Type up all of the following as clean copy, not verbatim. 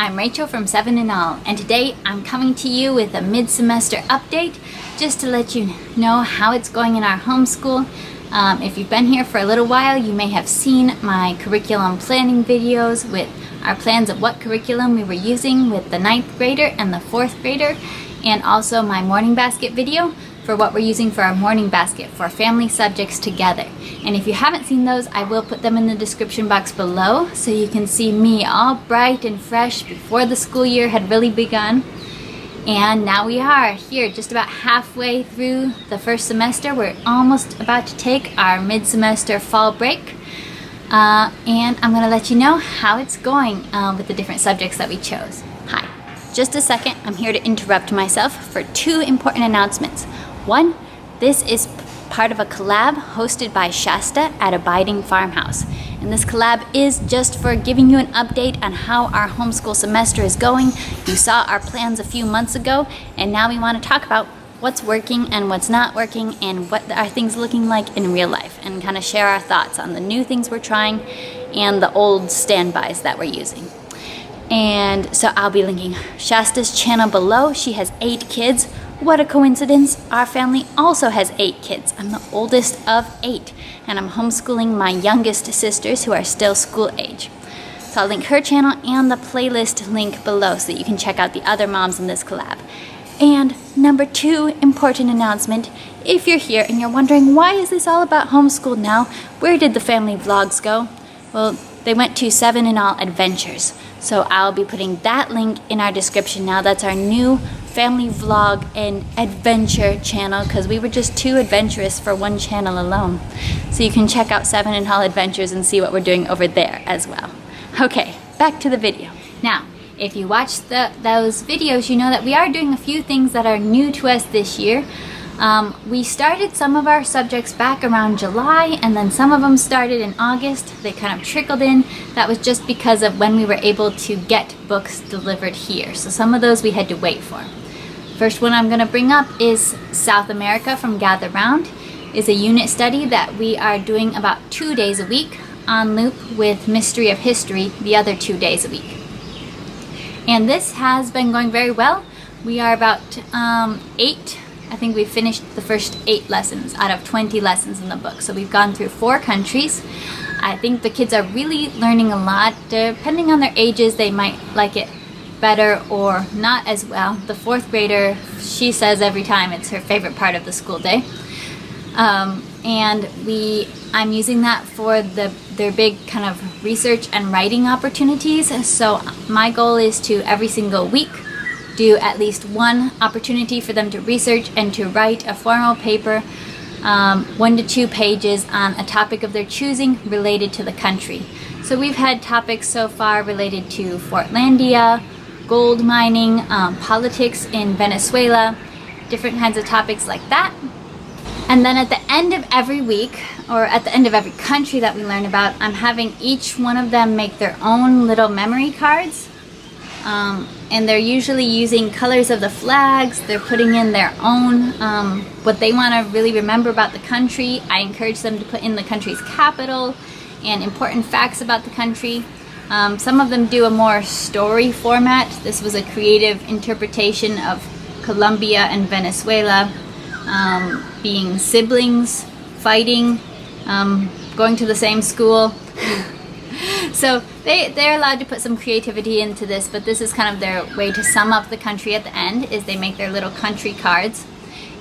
I'm Rachel from 7 in All, and today I'm coming to you with a mid-semester update just to let you know how it's going in our homeschool. If you've been here for a little while, you may have seen my curriculum planning videos with our plans of what curriculum we were using with the 9th grader and the 4th grader, and also my morning basket video for what we're using for our morning basket for family subjects together. And if you haven't seen those, I will put them in the description box below so you can see me all bright and fresh before the school year had really begun. And now we are here just about halfway through the first semester. We're almost about to take our mid-semester fall break. And I'm going to let you know how it's going with the different subjects that we chose. Hi. Just a second, I'm here to interrupt myself for two important announcements. One, this is part of a collab hosted by Shasta at Abiding Farmhouse. And this collab is just for giving you an update on how our homeschool semester is going. You saw our plans a few months ago, and now we want to talk about what's working and what's not working and what are things looking like in real life, and kind of share our thoughts on the new things we're trying and the old standbys that we're using. And so I'll be linking Shasta's channel below. She has 8 kids. What a coincidence. Our family also has 8 kids. I'm the oldest of 8, and I'm homeschooling my youngest sisters who are still school age. So I'll link her channel and the playlist link below so that you can check out the other moms in this collab. And number 2 important announcement, if you're here and you're wondering why is this all about homeschool now, where did the family vlogs go? Well, they went to 7 in All Adventures. So I'll be putting that link in our description now. That's our new family vlog and adventure channel, because we were just too adventurous for one channel alone. So you can check out 7 in All Adventures and see what we're doing over there as well. Okay, back to the video. Now, if you watched those videos, you know that we are doing a few things that are new to us this year. We started some of our subjects back around July, and then some of them started in August. They kind of trickled in. That was just because of when we were able to get books delivered here. So some of those we had to wait for. First one I'm going to bring up is South America from Gather Round. It's a unit study that we are doing about 2 days a week on loop, with Mystery of History the other 2 days a week. And this has been going very well. We are about 8. I think we've finished the first 8 lessons out of 20 lessons in the book. So we've gone through 4 countries. I think the kids are really learning a lot. Depending on their ages, they might like it better or not as well. The 4th grader, she says every time it's her favorite part of the school day. And I'm using that for their big kind of research and writing opportunities. So my goal is to every single week do at least one opportunity for them to research and to write a formal paper, 1 to 2 pages on a topic of their choosing related to the country. So we've had topics so far related to Fortlandia, gold mining, politics in Venezuela, different kinds of topics like that. And then at the end of every week, or at the end of every country that we learn about, I'm having each one of them make their own little memory cards. And they're usually using colors of the flags. They're putting in their own, what they want to really remember about the country. I encourage them to put in the country's capital and important facts about the country. Some of them do a more story format. This was a creative interpretation of Colombia and Venezuela being siblings, fighting, going to the same school. So they're allowed to put some creativity into this, but this is kind of their way to sum up the country at the end, is they make their little country cards.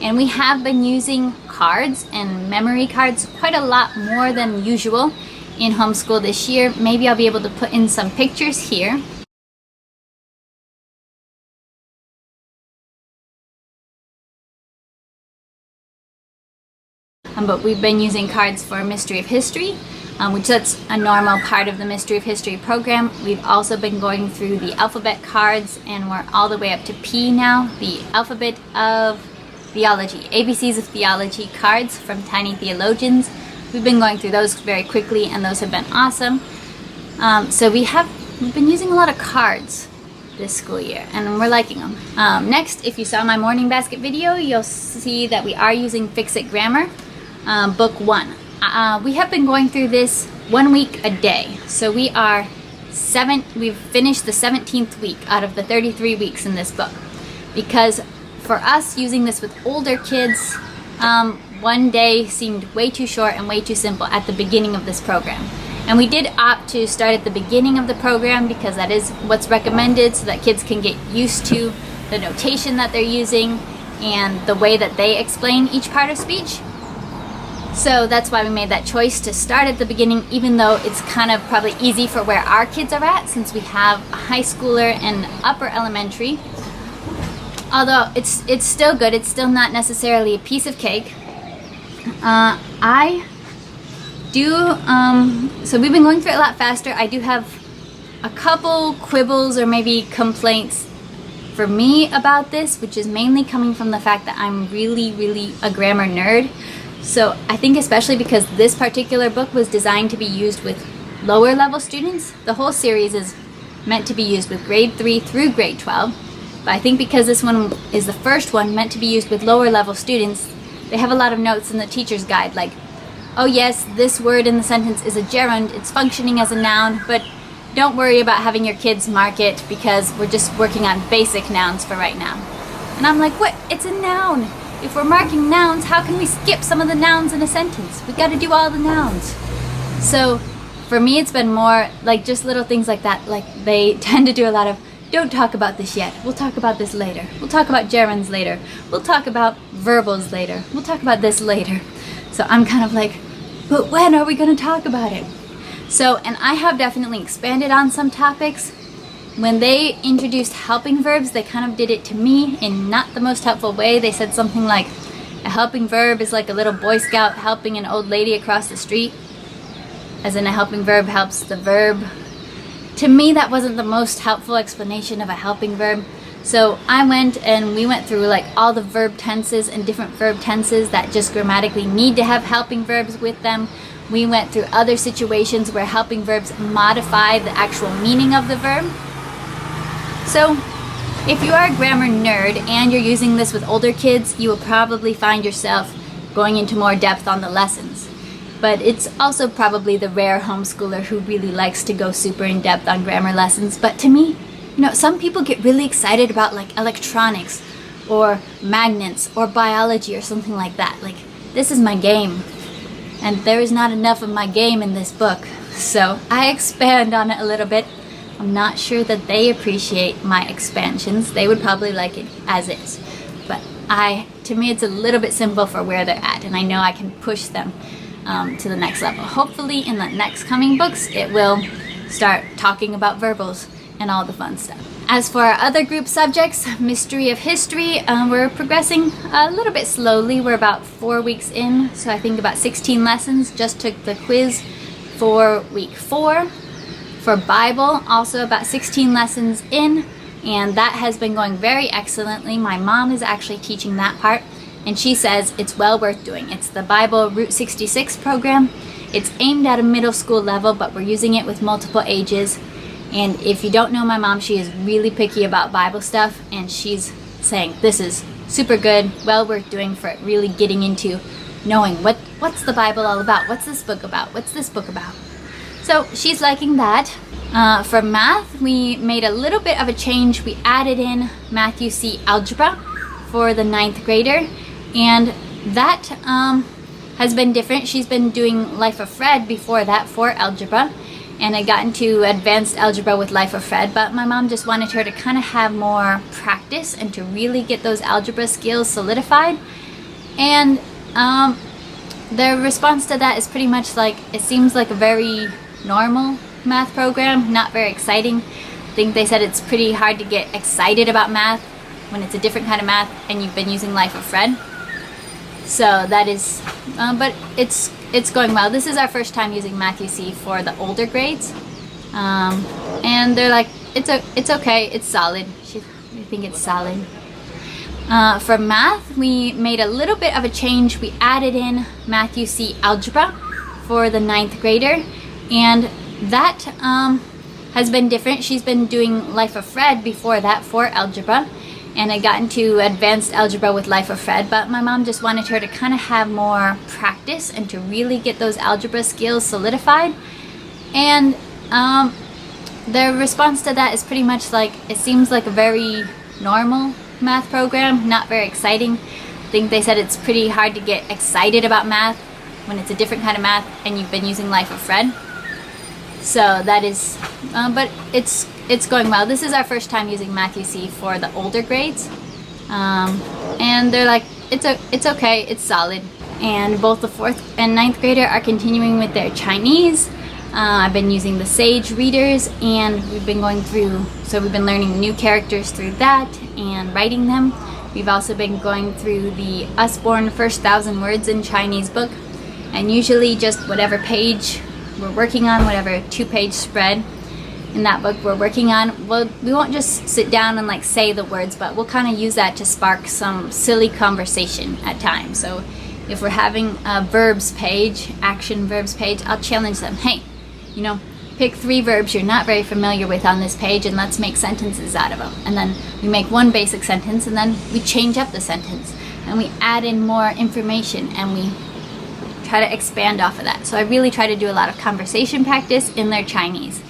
And we have been using cards and memory cards quite a lot more than usual in homeschool this year. Maybe I'll be able to put in some pictures here. But we've been using cards for Mystery of History, which that's a normal part of the Mystery of History program. We've also been going through the alphabet cards, and we're all the way up to P now, the alphabet of theology, ABCs of theology cards from Tiny Theologians. We've been going through those very quickly, and those have been awesome. So we've been using a lot of cards this school year, and we're liking them. Next, if you saw my morning basket video, you'll see that we are using Fix-It Grammar, Book 1. We have been going through this 1 week a day, so we are we've finished the 17th week out of the 33 weeks in this book. Because for us using this with older kids, one day seemed way too short and way too simple at the beginning of this program. And we did opt to start at the beginning of the program because that is what's recommended, so that kids can get used to the notation that they're using and the way that they explain each part of speech. So that's why we made that choice to start at the beginning, even though it's kind of probably easy for where our kids are at, since we have a high schooler and upper elementary. Although it's still good, it's still not necessarily a piece of cake. So we've been going through it a lot faster. I do have a couple quibbles or maybe complaints for me about this, which is mainly coming from the fact that I'm really a grammar nerd. So I think especially because this particular book was designed to be used with lower level students. The whole series is meant to be used with grade 3 through grade 12. But I think because this one is the first one meant to be used with lower level students, they have a lot of notes in the teacher's guide like, oh yes, this word in the sentence is a gerund, it's functioning as a noun, but don't worry about having your kids mark it because we're just working on basic nouns for right now. And I'm like, what? It's a noun. If we're marking nouns, how can we skip some of the nouns in a sentence? We got to do all the nouns. So for me, it's been more like just little things like that. Like they tend to do a lot of, don't talk about this yet. We'll talk about this later. We'll talk about gerunds later. We'll talk about verbals later. We'll talk about this later. So I'm kind of like, but when are we going to talk about it? So, and I have definitely expanded on some topics. When they introduced helping verbs, they kind of did it to me in not the most helpful way. They said something like, a helping verb is like a little Boy Scout helping an old lady across the street. As in a helping verb helps the verb. To me, that wasn't the most helpful explanation of a helping verb. So we went through like all the verb tenses and different verb tenses that just grammatically need to have helping verbs with them. We went through other situations where helping verbs modify the actual meaning of the verb. So if you are a grammar nerd and you're using this with older kids, you will probably find yourself going into more depth on the lessons. But it's also probably the rare homeschooler who really likes to go super in depth on grammar lessons. But to me, some people get really excited about like electronics or magnets or biology or something like that. Like, this is my game. And there is not enough of my game in this book. So I expand on it a little bit. I'm not sure that they appreciate my expansions. They would probably like it as is. But to me, it's a little bit simple for where they're at. And I know I can push them to the next level. Hopefully in the next coming books, it will start talking about verbals and all the fun stuff. As for our other group subjects, Mystery of History, we're progressing a little bit slowly. We're about 4 weeks in, so I think about 16 lessons. Just took the quiz for week 4. For Bible, also about 16 lessons in, and that has been going very excellently. My mom is actually teaching that part, and she says it's well worth doing. It's the Bible Route 66 program. It's aimed at a middle school level, but we're using it with multiple ages. And if you don't know my mom, she is really picky about Bible stuff, and she's saying this is super good, well worth doing for it, really getting into knowing what's the Bible all about, what's this book about, what's this book about. So she's liking that. For math, we made a little bit of a change. We added in Math-U-See Algebra for the 9th grader, and that has been different. She's been doing Life of Fred before that for algebra, and I got into advanced algebra with Life of Fred, but my mom just wanted her to kind of have more practice and to really get those algebra skills solidified. And their response to that is pretty much like, it seems like a very normal math program, not very exciting. I think they said it's pretty hard to get excited about math when it's a different kind of math and you've been using Life of Fred. So that is, but it's going well. This is our first time using Math-U-See for the older grades, and they're like, it's okay, it's solid. I think it's solid. For math, we made a little bit of a change. We added in Math-U-See Algebra for the 9th grader, and that has been different. She's been doing Life of Fred before that for algebra, and I got into advanced algebra with Life of Fred, but my mom just wanted her to kind of have more practice and to really get those algebra skills solidified. And their response to that is pretty much like, it seems like a very normal math program, not very exciting. I think they said it's pretty hard to get excited about math when it's a different kind of math and you've been using Life of Fred. So that is, but it's going well. This is our first time using Math-U-See for the older grades, and they're like, it's okay, it's solid. And both the 4th and 9th grader are continuing with their Chinese. I've been using the Sage readers, and we've been going through, so we've been learning new characters through that and writing them. We've also been going through the Usborne First 1,000 Words in Chinese book, and usually just whatever page we're working on, whatever 2-page spread in that book we're working on, we won't just sit down and like say the words, but we'll kind of use that to spark some silly conversation at times. So if we're having a verbs page, action verbs page, I'll challenge them, hey, you know, pick 3 verbs you're not very familiar with on this page and let's make sentences out of them. And then we make one basic sentence and then we change up the sentence and we add in more information and we try to expand off of that. So I really try to do a lot of conversation practice in their Chinese.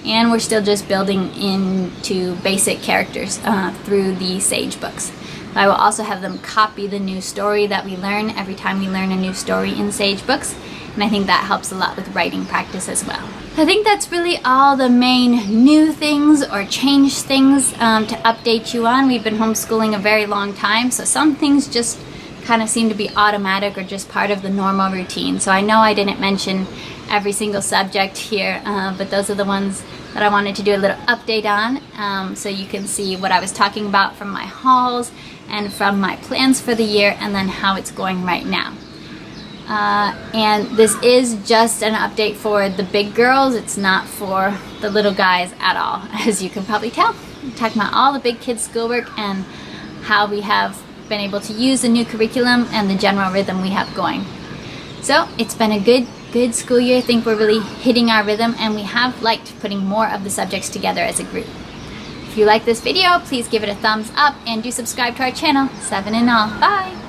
And we're still just building into basic characters through the Sage books. I will also have them copy the new story that we learn every time we learn a new story in Sage books. And I think that helps a lot with writing practice as well. I think that's really all the main new things or change things to update you on. We've been homeschooling a very long time, so some things just kind of seem to be automatic or just part of the normal routine. So I know I didn't mention every single subject here, but those are the ones that I wanted to do a little update on, so you can see what I was talking about from my hauls and from my plans for the year and then how it's going right now. And this is just an update for the big girls. It's not for the little guys at all, as you can probably tell. I'm talking about all the big kids' schoolwork and how we have been able to use the new curriculum and the general rhythm we have going. So it's been a good school year. I think we're really hitting our rhythm and we have liked putting more of the subjects together as a group. If you like this video, please give it a thumbs up and do subscribe to our channel. 7 and all. Bye!